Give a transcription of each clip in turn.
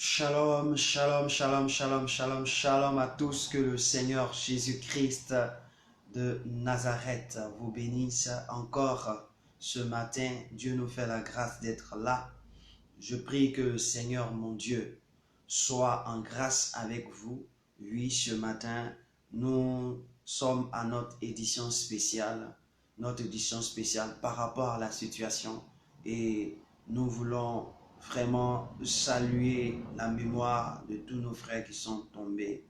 Shalom, shalom, shalom, shalom, shalom, shalom à tous. Que le Seigneur Jésus-Christ de Nazareth vous bénisse encore ce matin. Dieu nous fait la grâce d'être là. Je prie que le Seigneur, mon Dieu, soit en grâce avec vous. Oui, ce matin, nous sommes à notre édition spéciale par rapport à la situation et nous voulons vraiment saluer la mémoire de tous nos frères qui sont tombés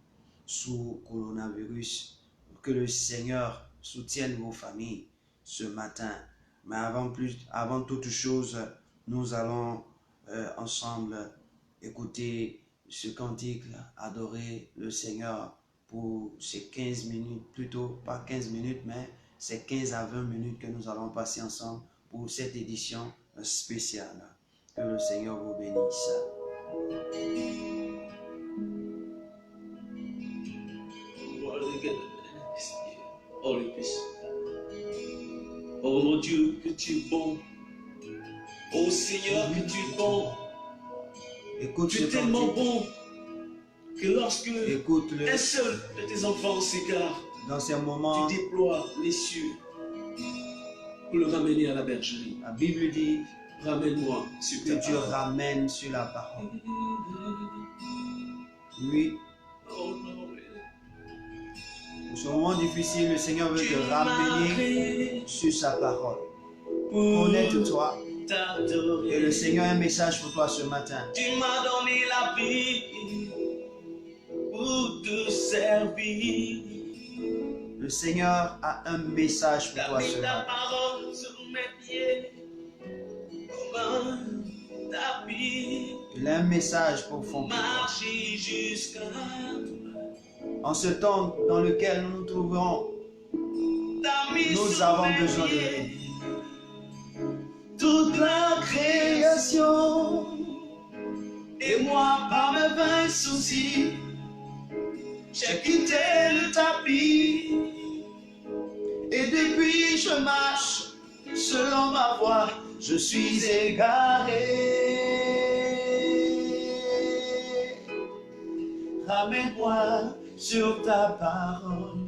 sous coronavirus. Que le Seigneur soutienne vos familles ce matin. Mais avant toute chose, nous allons ensemble écouter ce cantique, adorer le Seigneur pour ces 15 minutes, plutôt pas 15 minutes, mais ces 15 à 20 minutes que nous allons passer ensemble pour cette édition spéciale. Que le Seigneur vous bénisse. Oh mon Dieu, que tu es bon. Oh Seigneur, que tu es bon. Écoute, tu es tellement bon que lorsque un seul de tes enfants s'égare, dans ces moments, tu déploies les cieux pour le ramener à la bergerie. La Bible dit, ramène-moi sur ta que Dieu ramène sur la parole. Oui. Dans ce moment difficile, le Seigneur veut te ramener sur sa parole. Connaître-toi. Et le Seigneur a un message pour toi ce matin. Tu m'as donné la vie pour te servir. Le Seigneur a un message pour toi ce matin. Ta parole sur mes pieds comme un tapis. Il a un message pour fond. Marcher jusqu'à en ce temps dans lequel nous nous trouvons, nous avons besoin de lui. Toute la création, et moi par mes vains soucis, j'ai quitté le tapis, et depuis je marche selon ma voie, je suis égaré. Ramène-moi sur ta parole.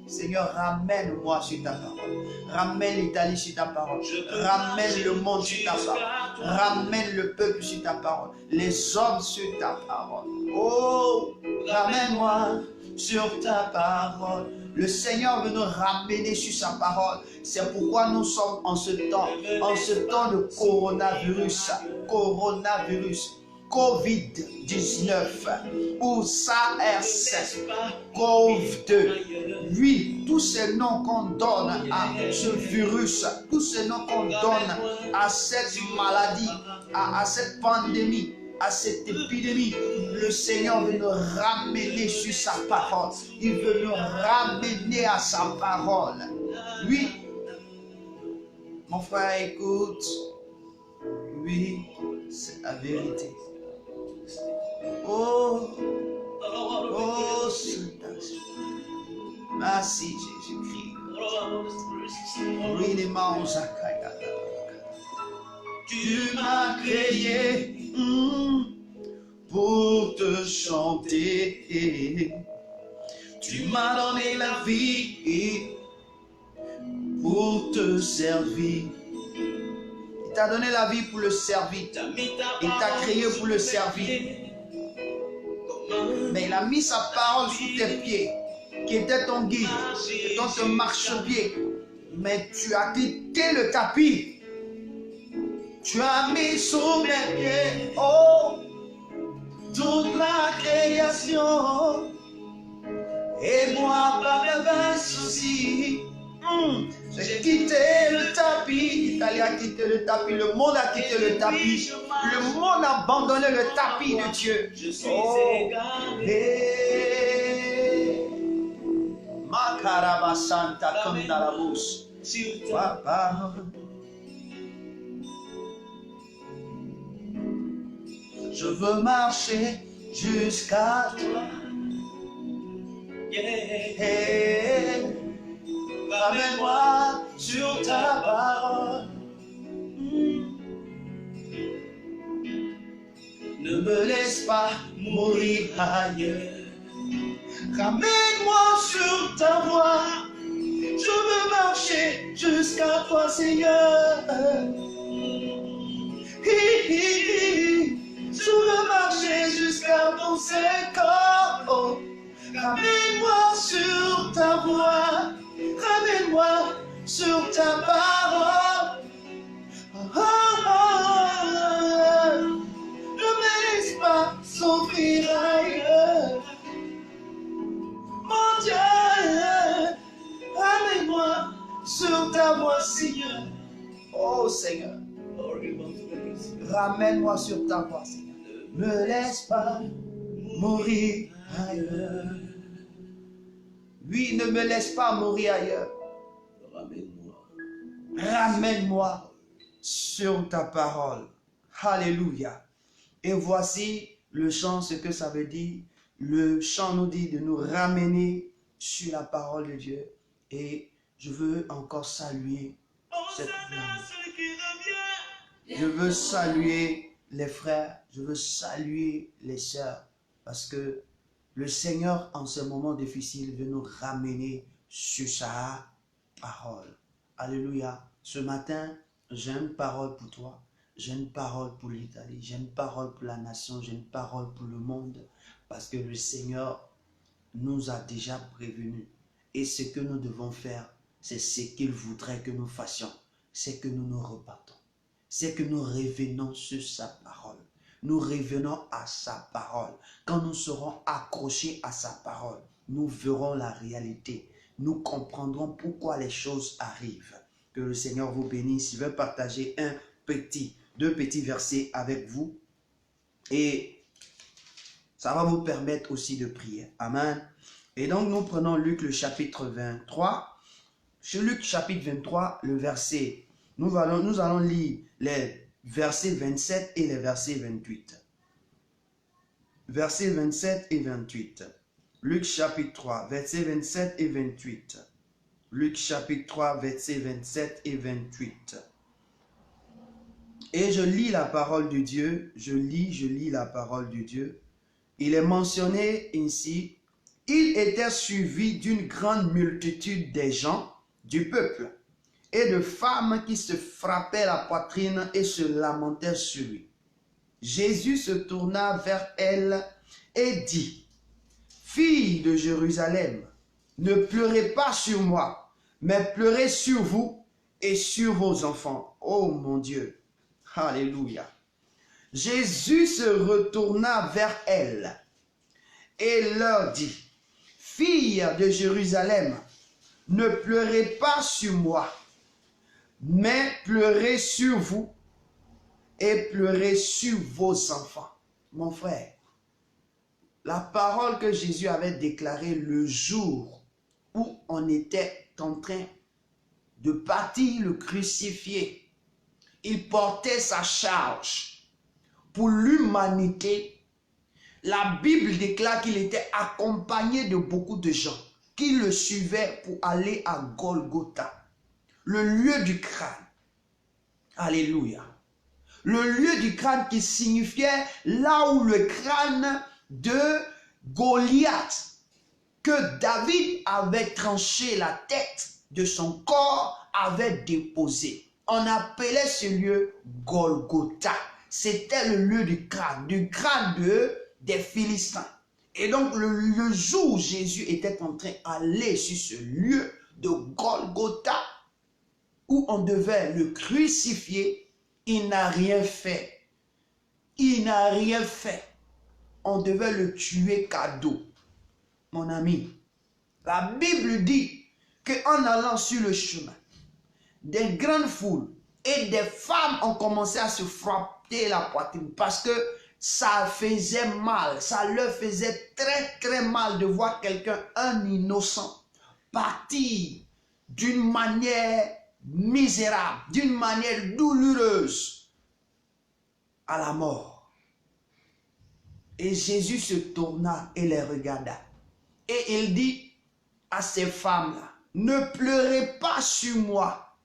Seigneur, ramène-moi sur ta parole. Ramène l'Italie sur ta parole. Ramène le monde sur ta parole. Ramène le peuple sur ta parole. Les hommes sur ta parole. Oh, ramène-moi sur ta parole. Le Seigneur veut nous ramener sur sa parole. C'est pourquoi nous sommes en ce temps de coronavirus. Covid-19 ou SARS, CoV-2. Oui, tous ces noms qu'on donne à ce virus, tous ces noms qu'on donne à cette maladie, à cette pandémie, à cette épidémie, le Seigneur veut nous ramener sur sa parole. Il veut nous ramener à sa parole. Oui, mon frère, écoute. Oui, c'est la vérité. Oh, Saint-Esprit. Merci Jésus-Christ. Tu m'as créé pour te chanter. Tu m'as donné la vie pour te servir. Il t'a donné la vie pour le servir. Il t'a créé pour le servir. Mais il a mis sa parole sous tes pieds, qui était ton guide, ton marchepied. Mais tu as quitté le tapis. Tu as mis sous mes pieds, oh, toute la création. Et moi, par mes vains soucis, j'ai quitté le tapis. L'Italie a quitté le tapis. Le monde a quitté le tapis. Le monde a abandonné le tapis de Dieu. Oh. Makarabasanta comme dans la bouche. Je veux marcher jusqu'à toi. Yeah. Ramène-moi sur ta parole. Ne ne me laisse pas mourir ailleurs. Ramène-moi sur ta voie, je veux marcher jusqu'à toi, Seigneur. Je veux marcher jusqu'à ton Saint-Corps. Oh. Ramène-moi sur ta voie, ramène-moi sur ta parole. Oh, oh, oh. Ne me laisse pas souffrir ailleurs. Mon Dieu, ramène-moi sur ta voie, Seigneur. Oh Seigneur, ramène-moi sur ta voie, Seigneur. Ne me laisse pas mourir ailleurs. Oui, ne me laisse pas mourir ailleurs. Ramène-moi. Ramène-moi sur ta parole. Alléluia. Et voici le chant, ce que ça veut dire. Le chant nous dit de nous ramener sur la parole de Dieu. Et je veux encore saluer cette flamme. Je veux saluer les frères, je veux saluer les sœurs. Parce que le Seigneur, en ce moment difficile, veut nous ramener sur sa parole. Alléluia. Ce matin, j'ai une parole pour toi. J'ai une parole pour l'Italie. J'ai une parole pour la nation. J'ai une parole pour le monde. Parce que le Seigneur nous a déjà prévenus. Et ce que nous devons faire, c'est ce qu'il voudrait que nous fassions. C'est que nous nous repartons. C'est que nous revenons sur sa parole. Nous revenons à sa parole. Quand nous serons accrochés à sa parole, nous verrons la réalité. Nous comprendrons pourquoi les choses arrivent. Que le Seigneur vous bénisse. Je vais partager deux petits versets avec vous. Et ça va vous permettre aussi de prier. Amen. Et donc nous prenons Luc le chapitre 23. Chez Luc chapitre 23, le verset, nous allons lire les versets 27 et les versets 28. Versets 27 et 28. Luc chapitre 3, versets 27 et 28. Luc chapitre 3, versets 27 et 28. Et je lis la parole de Dieu. Je lis la parole de Dieu. Il est mentionné ici, il était suivi d'une grande multitude des gens du peuple et de femmes qui se frappaient la poitrine et se lamentaient sur lui. Jésus se tourna vers elles et dit, « Filles de Jérusalem, ne pleurez pas sur moi, mais pleurez sur vous et sur vos enfants. » Oh mon Dieu, alléluia. Jésus se retourna vers elles et leur dit, « Filles de Jérusalem, ne pleurez pas sur moi, mais pleurez sur vous et pleurez sur vos enfants. » Mon frère, la parole que Jésus avait déclarée le jour où on était en train de partir le crucifié, il portait sa charge pour l'humanité. La Bible déclare qu'il était accompagné de beaucoup de gens qui le suivaient pour aller à Golgotha, le lieu du crâne. Alléluia. Le lieu du crâne qui signifiait là où le crâne de Goliath, que David avait tranché la tête de son corps, avait déposé. On appelait ce lieu Golgotha. C'était le lieu du crâne des Philistins. Et donc le jour où Jésus était en train d'aller sur ce lieu de Golgotha, où on devait le crucifier, il n'a rien fait. Il n'a rien fait. On devait le tuer cadeau. Mon ami, la Bible dit qu'en allant sur le chemin, des grandes foules et des femmes ont commencé à se frapper la poitrine parce que ça faisait mal, ça leur faisait très très mal de voir quelqu'un, un innocent, partir d'une manière misérable, d'une manière douloureuse à la mort. Et Jésus se tourna et les regarda. Et il dit à ces femmes-là, ne pleurez pas sur moi.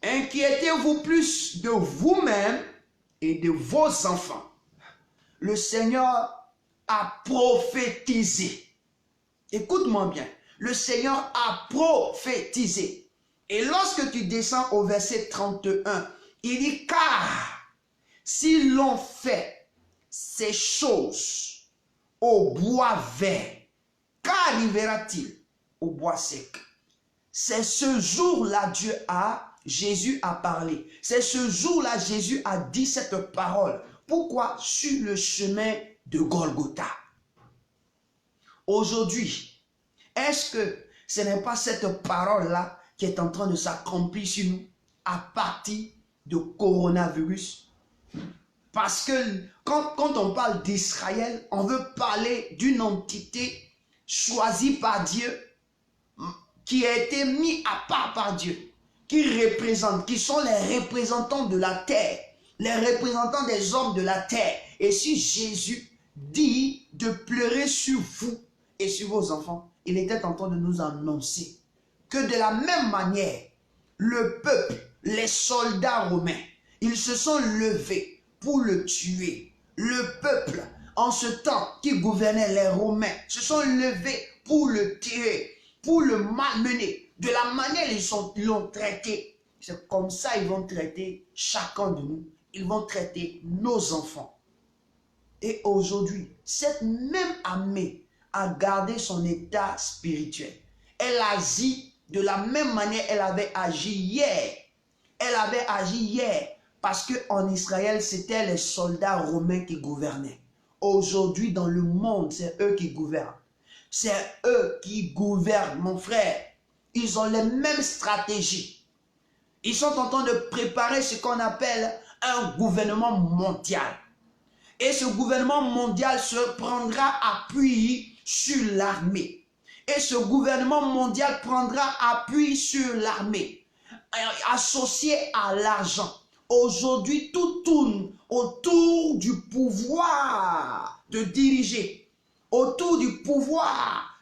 Inquiétez-vous plus de vous-même et de vos enfants. Le Seigneur a prophétisé. Écoute-moi bien. Le Seigneur a prophétisé. Et lorsque tu descends au verset 31, il dit, car si l'on fait ces choses au bois vert, qu'arrivera-t-il au bois sec? C'est ce jour-là Jésus a parlé. C'est ce jour-là Jésus a dit cette parole. Pourquoi? Sur le chemin de Golgotha. Aujourd'hui, est-ce que ce n'est pas cette parole-là qui est en train de s'accomplir sur nous à partir de coronavirus? Parce que quand on parle d'Israël, on veut parler d'une entité choisie par Dieu, qui a été mis à part par Dieu, qui sont les représentants de la terre, les représentants des hommes de la terre. Et si Jésus dit de pleurer sur vous et sur vos enfants, il était en train de nous annoncer que de la même manière, le peuple, les soldats romains, ils se sont levés pour le tuer. Le peuple, en ce temps qui gouvernait les Romains, se sont levés pour le tuer, pour le malmener. De la manière ils l'ont traité, c'est comme ça ils vont traiter chacun de nous. Ils vont traiter nos enfants. Et aujourd'hui, cette même armée a gardé son état spirituel. Elle agit de la même manière qu'elle avait agi hier. Elle avait agi hier parce qu'en Israël, c'était les soldats romains qui gouvernaient. Aujourd'hui, dans le monde, c'est eux qui gouvernent. C'est eux qui gouvernent, mon frère. Ils ont les mêmes stratégies. Ils sont en train de préparer ce qu'on appelle un gouvernement mondial. Et ce gouvernement mondial se prendra appui sur l'armée. Et ce gouvernement mondial prendra appui sur l'armée, associé à l'argent. Aujourd'hui, tout tourne autour du pouvoir de diriger, autour du pouvoir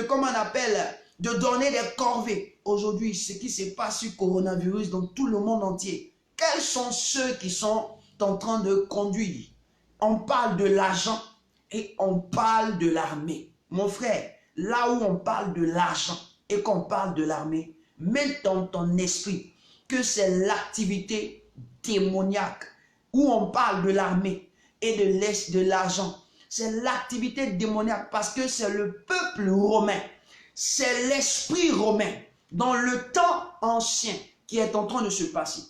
comment on appelle, de donner des corvées. Aujourd'hui, ce qui se passe sur le coronavirus dans tout le monde entier, quels sont ceux qui sont en train de conduire? On parle de l'argent et on parle de l'armée. Mon frère, là où on parle de l'argent et qu'on parle de l'armée, mets dans ton esprit que c'est l'activité démoniaque. Où on parle de l'armée et de l'argent, c'est l'activité démoniaque parce que c'est le peuple romain, c'est l'esprit romain dans le temps ancien qui est en train de se passer.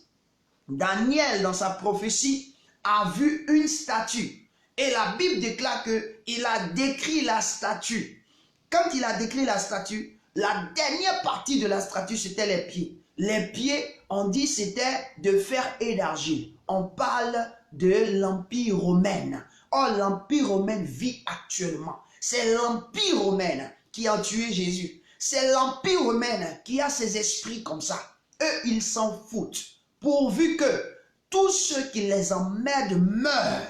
Daniel, dans sa prophétie, a vu une statue. Et la Bible déclare qu'il a décrit la statue. Quand il a décrit la statue, la dernière partie de la statue, c'était les pieds. Les pieds, on dit, c'était de fer et d'argile. On parle de l'Empire romain. Or, l'Empire romain vit actuellement. C'est l'Empire romain qui a tué Jésus. C'est l'Empire romain qui a ses esprits comme ça. Eux, ils s'en foutent. Pourvu que tous ceux qui les emmerdent meurent.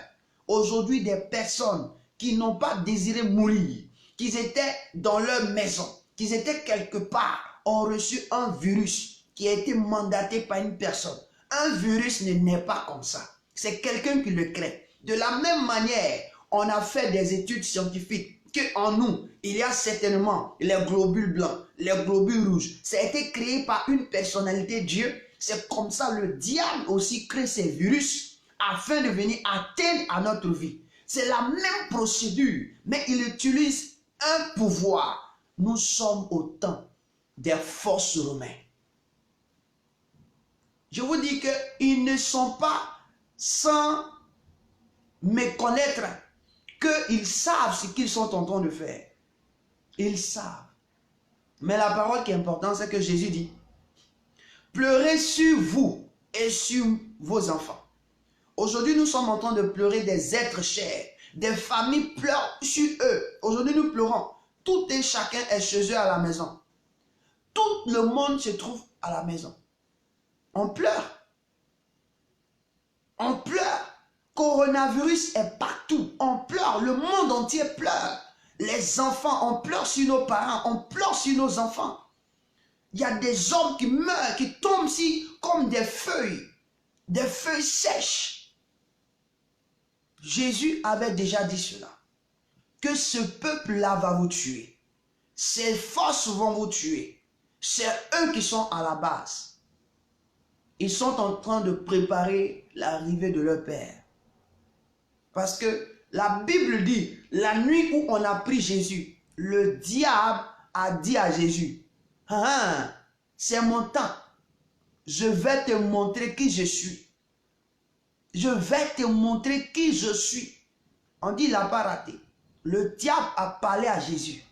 Aujourd'hui, des personnes qui n'ont pas désiré mourir, qui étaient dans leur maison, qui étaient quelque part, ont reçu un virus qui a été mandaté par une personne. Un virus ne naît pas comme ça. C'est quelqu'un qui le crée. De la même manière, on a fait des études scientifiques qu'en nous, il y a certainement les globules blancs, les globules rouges. Ça a été créé par une personnalité de Dieu. C'est comme ça le diable aussi crée ces virus afin de venir atteindre à notre vie. C'est la même procédure, mais il utilise un pouvoir. Nous sommes au temps des forces romaines. Je vous dis qu'ils ne sont pas sans méconnaître qu'ils savent ce qu'ils sont en train de faire. Ils savent. Mais la parole qui est importante, c'est que Jésus dit, pleurez sur vous et sur vos enfants. Aujourd'hui, nous sommes en train de pleurer des êtres chers. Des familles pleurent sur eux. Aujourd'hui, nous pleurons. Tout et chacun est chez eux à la maison. Tout le monde se trouve à la maison. On pleure. On pleure. Coronavirus est partout. On pleure. Le monde entier pleure. Les enfants, on pleure sur nos parents. On pleure sur nos enfants. Il y a des hommes qui meurent, qui tombent ici comme des feuilles. des feuilles sèches. Jésus avait déjà dit cela, que ce peuple-là va vous tuer. Ces forces vont vous tuer. C'est eux qui sont à la base. Ils sont en train de préparer l'arrivée de leur Père. Parce que la Bible dit, la nuit où on a pris Jésus, le diable a dit à Jésus, ah, c'est mon temps. Je vais te montrer qui je suis. Je vais te montrer qui je suis. On dit, il n'a pas raté. Le diable a parlé à Jésus.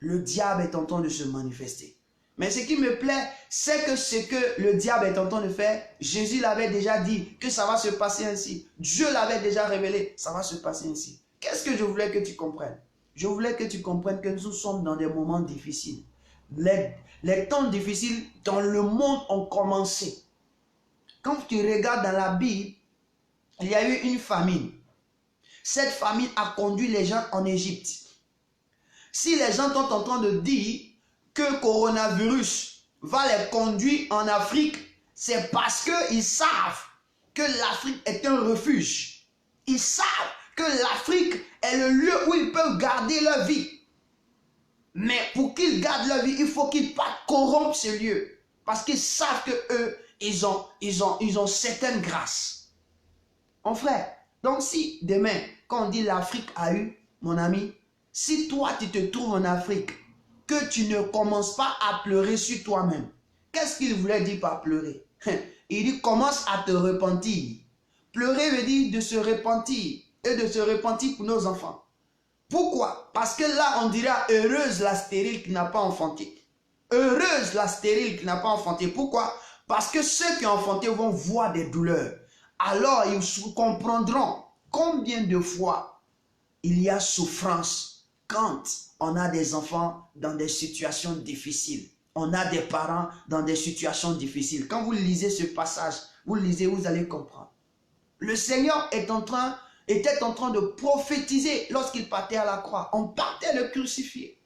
Le diable est en train de se manifester. Mais ce qui me plaît, c'est que ce que le diable est en train de faire, Jésus l'avait déjà dit que ça va se passer ainsi. Dieu l'avait déjà révélé, ça va se passer ainsi. Qu'est-ce que je voulais que tu comprennes? Je voulais que tu comprennes que nous sommes dans des moments difficiles. Les temps difficiles dans le monde ont commencé. Quand tu regardes dans la Bible, il y a eu une famine. Cette famine a conduit les gens en Égypte. Si les gens sont en train de dire que le coronavirus va les conduire en Afrique, c'est parce qu'ils savent que l'Afrique est un refuge. Ils savent que l'Afrique est le lieu où ils peuvent garder leur vie. Mais pour qu'ils gardent leur vie, il faut qu'ils ne pas corrompre ce lieu. Parce qu'ils savent que eux, ils ont certaines grâces. Mon frère, donc si demain, quand on dit l'Afrique a eu, mon ami, si toi tu te trouves en Afrique, que tu ne commences pas à pleurer sur toi-même, qu'est-ce qu'il voulait dire par pleurer? Il dit commence à te repentir. Pleurer veut dire de se repentir et de se repentir pour nos enfants. Pourquoi? Parce que là on dira heureuse la stérile qui n'a pas enfanté. Heureuse la stérile qui n'a pas enfanté. Pourquoi? Parce que ceux qui ont enfanté vont voir des douleurs. Alors ils comprendront combien de fois il y a souffrance quand on a des enfants dans des situations difficiles. On a des parents dans des situations difficiles. Quand vous lisez ce passage, vous lisez, vous allez comprendre. Le Seigneur était en train de prophétiser lorsqu'il partait à la croix. On partait le crucifier.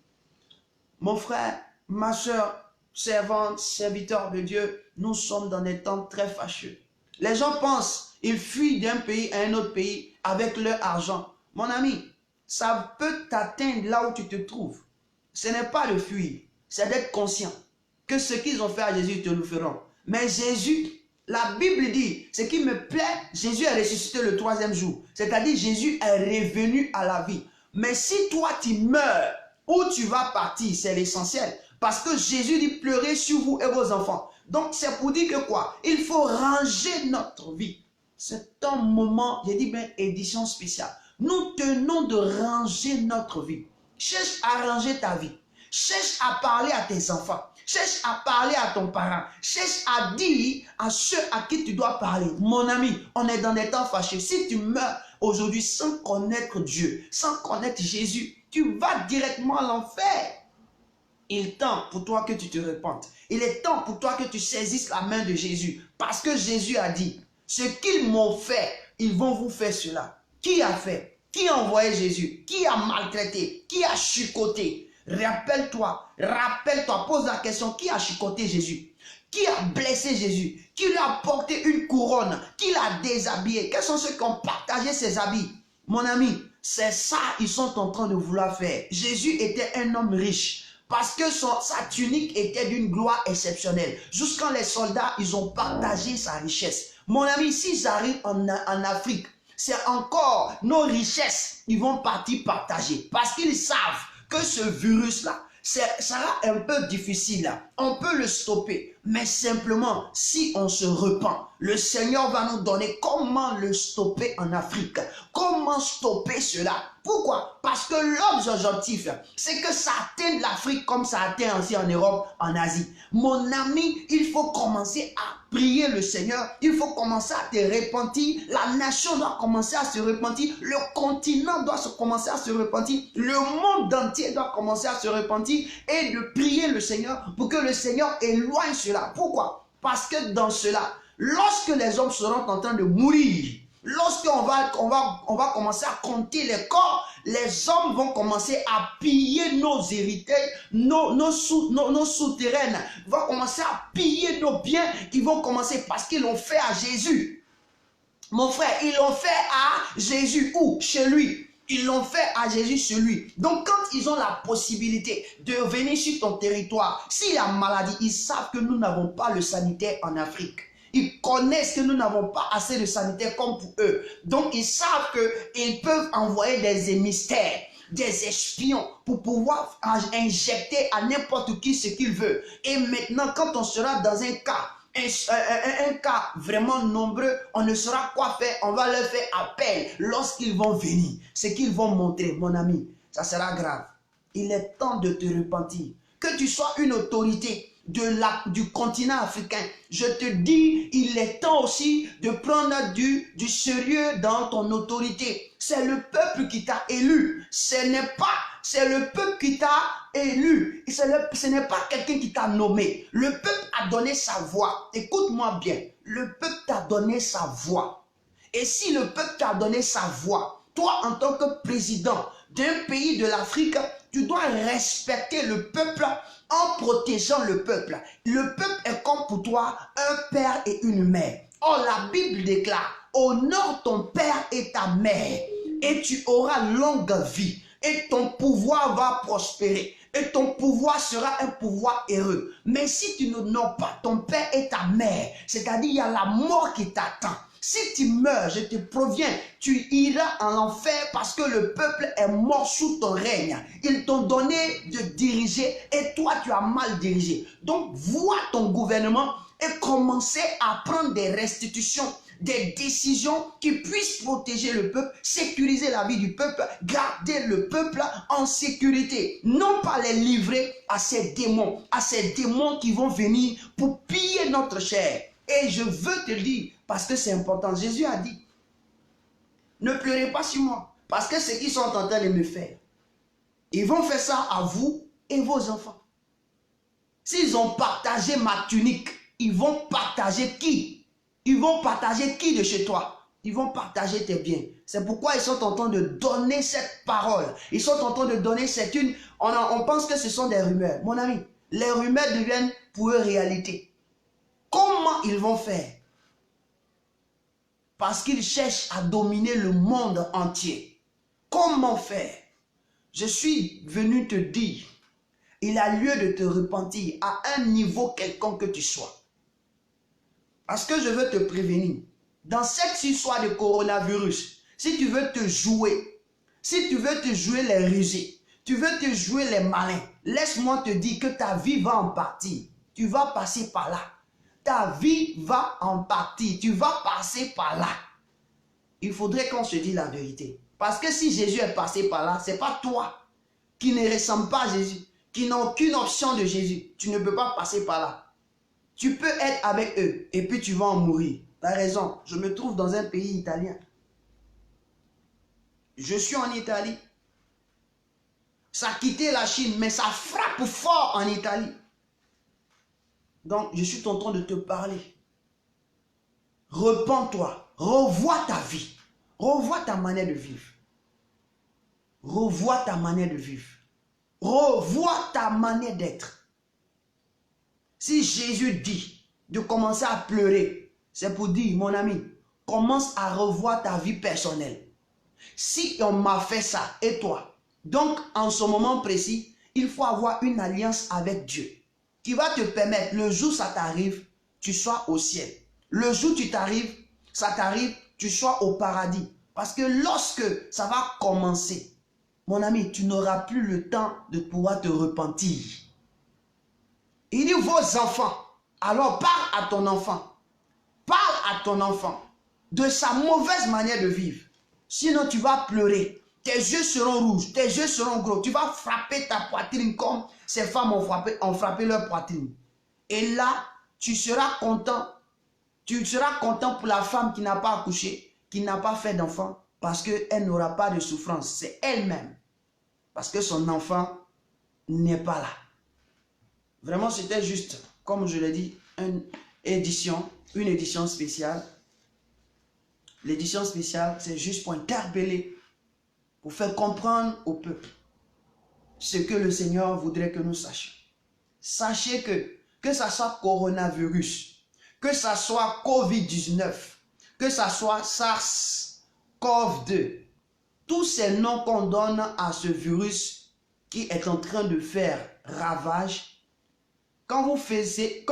Mon frère, ma soeur, servante, serviteur de Dieu, nous sommes dans des temps très fâcheux. Les gens pensent, ils fuient d'un pays à un autre pays avec leur argent. Mon ami, ça peut t'atteindre là où tu te trouves. Ce n'est pas de fuir, c'est d'être conscient que ce qu'ils ont fait à Jésus, ils te le feront. Mais Jésus, la Bible dit, ce qui me plaît, Jésus est ressuscité le 3e jour. C'est-à-dire Jésus est revenu à la vie. Mais si toi tu meurs, où tu vas partir, c'est l'essentiel. Parce que Jésus dit pleurer sur vous et vos enfants. Donc c'est pour dire que quoi? Il faut ranger notre vie. C'est un moment, j'ai dit bien édition spéciale. Nous tenons de ranger notre vie. Cherche à ranger ta vie. Cherche à parler à tes enfants. Cherche à parler à ton parent. Cherche à dire à ceux à qui tu dois parler. Mon ami, on est dans des temps fâchés. Si tu meurs aujourd'hui sans connaître Dieu, sans connaître Jésus, tu vas directement à l'enfer. Il est temps pour toi que tu te repentes. Il est temps pour toi que tu saisisses la main de Jésus. Parce que Jésus a dit, ce qu'ils m'ont fait, ils vont vous faire cela. Qui a fait? Qui a envoyé Jésus? Qui a maltraité? Qui a chicoté? Rappelle-toi, pose la question, qui a chicoté Jésus? Qui a blessé Jésus? Qui lui a porté une couronne? Qui l'a déshabillé? Quels sont ceux qui ont partagé ses habits? Mon ami, c'est ça ils sont en train de vouloir faire. Jésus était un homme riche. Parce que sa tunique était d'une gloire exceptionnelle. Jusqu'à les soldats, ils ont partagé sa richesse. Mon ami, s'ils arrivent en Afrique, c'est encore nos richesses, ils vont partir partager. Parce qu'ils savent que ce virus-là, ça sera un peu difficile. On peut le stopper. Mais simplement, si on se repent, le Seigneur va nous donner comment le stopper en Afrique. Comment stopper cela? Pourquoi? Parce que l'objectif, c'est que ça atteigne l'Afrique comme ça atteint aussi en Europe, en Asie. Mon ami, il faut commencer à prier le Seigneur. Il faut commencer à te repentir. La nation doit commencer à se repentir. Le continent doit commencer à se repentir. Le monde entier doit commencer à se repentir et de prier le Seigneur pour que le Seigneur éloigne cela. Pourquoi? Parce que dans cela, lorsque les hommes seront en train de mourir, lorsqu'on va commencer à compter les corps, les hommes vont commencer à piller nos héritages, nos souterraines, vont commencer à piller nos biens, ils vont commencer parce qu'ils l'ont fait à Jésus. Mon frère, ils l'ont fait à Jésus. Où? Chez lui. Ils l'ont fait à Jésus chez lui. Donc quand ils ont la possibilité de venir sur ton territoire, s'il y a maladie, ils savent que nous n'avons pas le sanitaire en Afrique. Ils connaissent que nous n'avons pas assez de sanitaire comme pour eux. Donc ils savent qu'ils peuvent envoyer des émissaires, des espions pour pouvoir injecter à n'importe qui ce qu'ils veulent. Et maintenant, quand on sera dans un cas, un cas vraiment nombreux, on ne saura quoi faire, on va leur faire appel lorsqu'ils vont venir. Ce qu'ils vont montrer, mon ami, ça sera grave. Il est temps de te repentir. Que tu sois une autorité du continent africain, je te dis, il est temps aussi de prendre du sérieux dans ton autorité. C'est le peuple qui t'a élu. C'est le peuple qui t'a élu. Ce n'est pas quelqu'un qui t'a nommé. Le peuple a donné sa voix. Écoute-moi bien. Le peuple t'a donné sa voix. Et si le peuple t'a donné sa voix, toi en tant que président d'un pays de l'Afrique, tu dois respecter le peuple en protégeant le peuple. Le peuple est comme pour toi un père et une mère. Or, la Bible déclare, honore ton père et ta mère, et tu auras longue vie, et ton pouvoir va prospérer, et ton pouvoir sera un pouvoir heureux. Mais si tu n'honores pas ton père et ta mère, c'est-à-dire il y a la mort qui t'attend. Si tu meurs, je te préviens, tu iras en enfer parce que le peuple est mort sous ton règne. Ils t'ont donné de diriger et toi tu as mal dirigé. Donc vois ton gouvernement et commencez à prendre des restitutions, des décisions qui puissent protéger le peuple, sécuriser la vie du peuple, garder le peuple en sécurité. Non pas les livrer à ces démons qui vont venir pour piller notre chair. Et je veux te dire, parce que c'est important, Jésus a dit, ne pleurez pas sur moi, parce que ce qu'ils sont en train de me faire, ils vont faire ça à vous et vos enfants. S'ils ont partagé ma tunique, ils vont partager qui? Ils vont partager qui de chez toi? Ils vont partager tes biens. C'est pourquoi ils sont en train de donner cette parole. Ils sont en train de donner on pense que ce sont des rumeurs. Mon ami, les rumeurs deviennent pour eux réalité. Comment ils vont faire? Parce qu'ils cherchent à dominer le monde entier. Comment faire? Je suis venu te dire, il a lieu de te repentir à un niveau quelconque que tu sois. Parce que je veux te prévenir, dans cette histoire de coronavirus, si tu veux te jouer, les rusés, tu veux te jouer les malins, laisse-moi te dire que ta vie va en partir. Tu vas passer par là. Ta vie va en partir. Tu vas passer par là. Il faudrait qu'on se dise la vérité. Parce que si Jésus est passé par là, ce n'est pas toi qui ne ressemble pas à Jésus, qui n'a aucune option de Jésus. Tu ne peux pas passer par là. Tu peux être avec eux et puis tu vas en mourir. Tu as raison. Je me trouve dans un pays italien. Je suis en Italie. Ça a quitté la Chine, mais ça frappe fort en Italie. Donc, je suis en train de te parler. Repends-toi. Revois ta vie. Revois ta manière de vivre. Revois ta manière de vivre. Revois ta manière d'être. Si Jésus dit de commencer à pleurer, c'est pour dire, mon ami, commence à revoir ta vie personnelle. Si on m'a fait ça, et toi? Donc, en ce moment précis, il faut avoir une alliance avec Dieu qui va te permettre, le jour où ça t'arrive, tu sois au ciel. Le jour où ça t'arrive, tu sois au paradis. Parce que lorsque ça va commencer, mon ami, tu n'auras plus le temps de pouvoir te repentir. Il dit vos enfants, alors parle à ton enfant. Parle à ton enfant de sa mauvaise manière de vivre. Sinon tu vas pleurer. Tes yeux seront rouges, tes yeux seront gros. Tu vas frapper ta poitrine comme ces femmes ont frappé leur poitrine. Et là, tu seras content. Tu seras content pour la femme qui n'a pas accouché, qui n'a pas fait d'enfant, parce qu'elle n'aura pas de souffrance. C'est elle-même. Parce que son enfant n'est pas là. Vraiment, c'était juste, comme je l'ai dit, une édition spéciale. L'édition spéciale, c'est juste pour interpeller, pour faire comprendre au peuple ce que le Seigneur voudrait que nous sachions. Sachez que ça soit coronavirus, que ça soit Covid-19, que ça soit SARS-CoV-2, tous ces noms qu'on donne à ce virus qui est en train de faire ravage, quand vous faisiez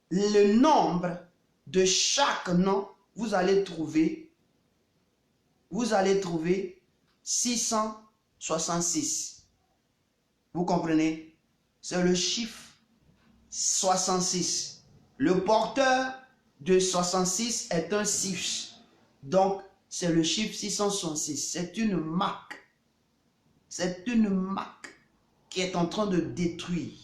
le nombre de chaque nom, vous allez trouver 666. Vous comprenez? C'est le chiffre 66. Le porteur de 66 est un 6. Donc, c'est le chiffre 666. C'est une marque. C'est une marque qui est en train de détruire.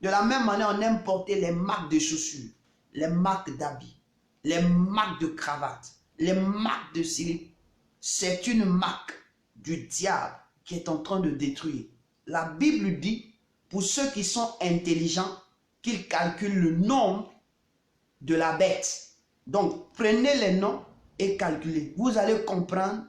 De la même manière, on aime porter les marques de chaussures, les marques d'habits, les marques de cravate, les marques de slip. C'est une marque du diable qui est en train de détruire. La Bible dit, pour ceux qui sont intelligents, qu'ils calculent le nombre de la bête. Donc, prenez les noms et calculez. Vous allez comprendre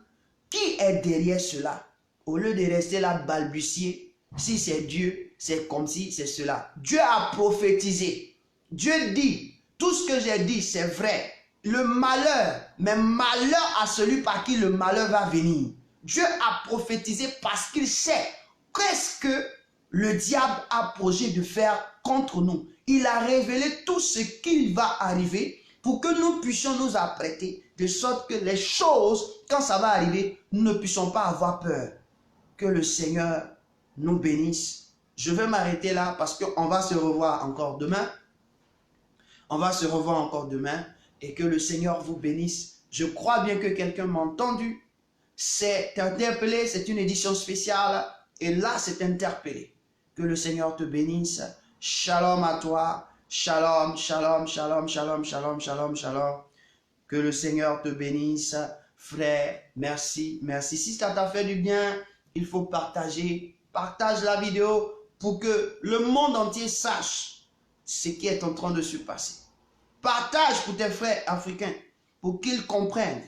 qui est derrière cela. Au lieu de rester là balbutier, si c'est Dieu, c'est comme si c'est cela. Dieu a prophétisé. Dieu dit, tout ce que j'ai dit, c'est vrai. Le malheur, mais malheur à celui par qui le malheur va venir. Dieu a prophétisé parce qu'il sait qu'est-ce que le diable a projet de faire contre nous. Il a révélé tout ce qu'il va arriver pour que nous puissions nous apprêter de sorte que les choses, quand ça va arriver, nous ne puissions pas avoir peur. Que le Seigneur nous bénisse. Je vais m'arrêter là parce qu'on va se revoir encore demain. On va se revoir encore demain et que le Seigneur vous bénisse. Je crois bien que quelqu'un m'a entendu. C'est interpellé, c'est une édition spéciale et là c'est interpellé. Que le Seigneur te bénisse. Shalom à toi. Shalom, shalom, shalom, shalom, shalom, shalom, shalom. Que le Seigneur te bénisse. Frère, merci, merci. Si ça t'a fait du bien, il faut partager. Partage la vidéo pour que le monde entier sache ce qui est en train de se passer. Partage pour tes frères africains pour qu'ils comprennent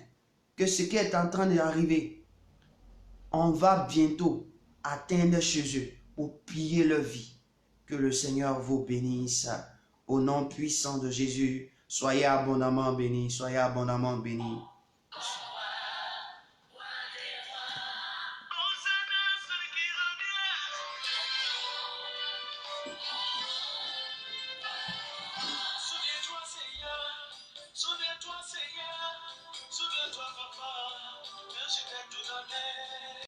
que ce qui est en train d'arriver, on va bientôt atteindre chez eux pour piller leur vie. Que le Seigneur vous bénisse. Au nom puissant de Jésus, soyez abondamment bénis, soyez abondamment bénis.